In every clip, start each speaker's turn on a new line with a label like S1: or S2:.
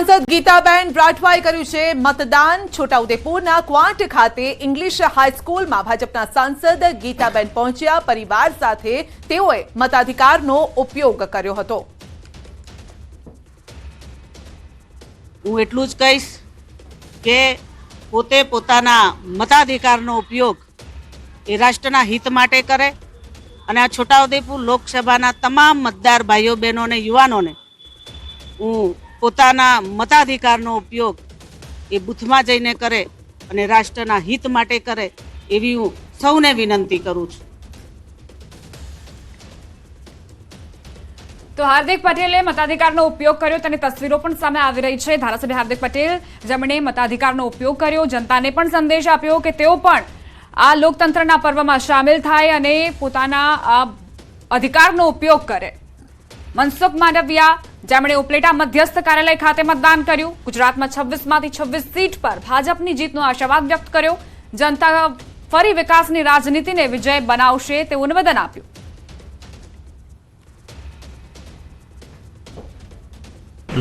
S1: सांसद गीताबेन राठवाए कर्યું છે મતદાન। છોટાઉદેપુરના ક્વાંટ ખાતે ઇંગ્લિશ હાઈસ્કૂલમાં ભાજપના સાંસદ ગીતાબેન પહોંચ્યા। પરિવાર સાથે તેઓએ મતાધિકારનો ઉપયોગ કર્યો હતો।
S2: હું એટલું જ કહીશ કે પોતે પોતાના મતાધિકારનો ઉપયોગ એ રાષ્ટ્રના હિત માટે કરે અને આ છોટાઉદેપુર લોકસભાના તમામ મતદાર ભાઈઓ બહેનોને યુવાનોને હું પોતાના મતાધિકારનો ઉપયોગ એ બૂથમાં જઈને કરે અને રાષ્ટ્રના હિત માટે કરે એવી હું સૌને વિનંતી કરું છું।
S3: तो हार्दिक पटेले मताधिकारનો ઉપયોગ કર્યો તેની તસવીરો પણ સામે આવી રહી છે। ધારાસભ્ય હાર્દિક પટેલ જેમણે મતાધિકારનો ઉપયોગ કર્યો, જનતાને પણ સંદેશ આપ્યો કે તેઓ પણ આ લોકતંત્રના પર્વમાં સામેલ થાય અને પોતાના અધિકારનો ઉપયોગ કરે। મનસુખ માંડવિયા જેમણે ઉપલેટા મધ્યસ્થ કાર્યાલય ખાતે મતદાન કર્યું। ગુજરાતમાં 26 માંથી 26 સીટ પર ભાજપની જીતનો આશાવાદ વ્યક્ત કર્યો। જનતા ફરી વિકાસની રાજનીતિને વિજય બનાવશે તેવું નિવેદન આપ્યું।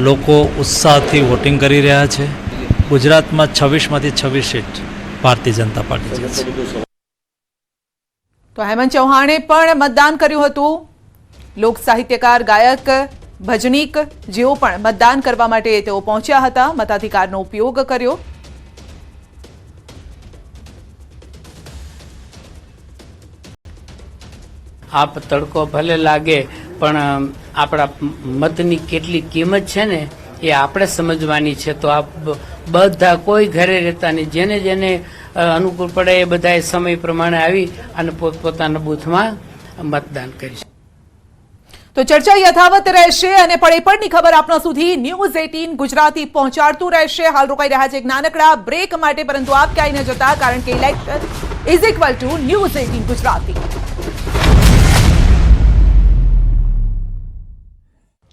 S4: લોકો ઉત્સાહથી વોટિંગ કરી રહ્યા છે। ગુજરાતમાં 26 માંથી 26 સીટ ભારતીય जनता पार्टी જીતશે।
S1: તો હેમંત ચૌહાણે પણ મતદાન કર્યું હતું। લોક સાહિત્યકાર, ગાયક, ભજનીક જેઓ પણ મતદાન કરવા માટે તેઓ પહોંચ્યા હતા, મતાધિકારનો ઉપયોગ કર્યો।
S5: आप तड़को भले लागे पण आपड़ा मतनी केटली कीमत छे ने ए आपणे समजवानी छे। तो आप बधा कोई घरे रहता नहीं, जेने जेने अनुकूल पड़े ए बधाए समय प्रमाणे आवी अने पोतपोताना बूथमां मतदान करी।
S1: तो चर्चा यथावत रहेशे અને પળે પળની ખબર આપના સુધી ન્યૂઝ 18 ગુજરાતી પહોંચાડતું રહેશે। હાલ રોકાઈ રહ્યા છે એક નાનકડા બ્રેક માટે, પરંતુ આપ ક્યાંય ન જતા, કારણ કે election is equal to news 18 Gujarati.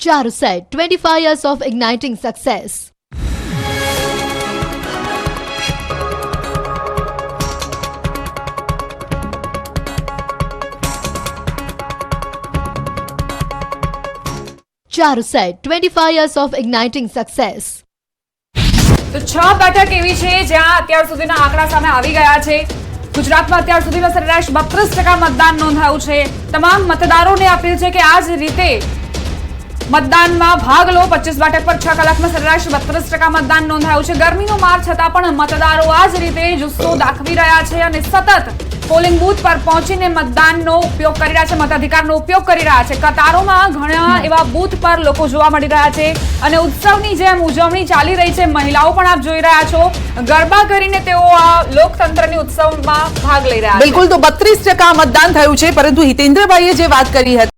S6: Charusat, 25 years of igniting success. Charusat, 25 years of igniting success.
S3: તો 6 બેઠક એવી છે જ્યાં અત્યાર સુધીના આંકડા સામે આવી ગયા છે। ગુજરાતમાં અત્યાર સુધીમાં સરેરાશ 32% મતદાન નોંધાયું છે। તમામ મતદારોને અપીલ છે કે આ જ રીતે મતદાનમાં ભાગ લો। 25 બેઠક પર 6 કલાકમાં સરેરાશ 32% મતદાન નોંધાયું છે। ગરમીનો માર છતાં પણ મતદારો આ જ રીતે જુસ્સો દાખવી રહ્યા છે અને સતત પોલિંગ બૂથ પર પહોંચીને મતદાનનો ઉપયોગ કરી રહ્યા છે, મતાધિકારનો ઉપયોગ કરી રહ્યા છે। કતારોમાં ઘણા એવા બૂથ પર લોકો જોવા મળી રહ્યા છે અને ઉત્સવની જેમ ઉજવણી ચાલી રહી છે। મહિલાઓ પણ આપ જોઈ રહ્યા છો, ગરબા કરીને તેઓ આ લોકતંત્રની ઉત્સવમાં ભાગ લઈ રહ્યા છે।
S1: બિલકુલ, તો 32% મતદાન થયું છે, પરંતુ હિતેન્દ્રભાઈએ જે વાત કરી હતી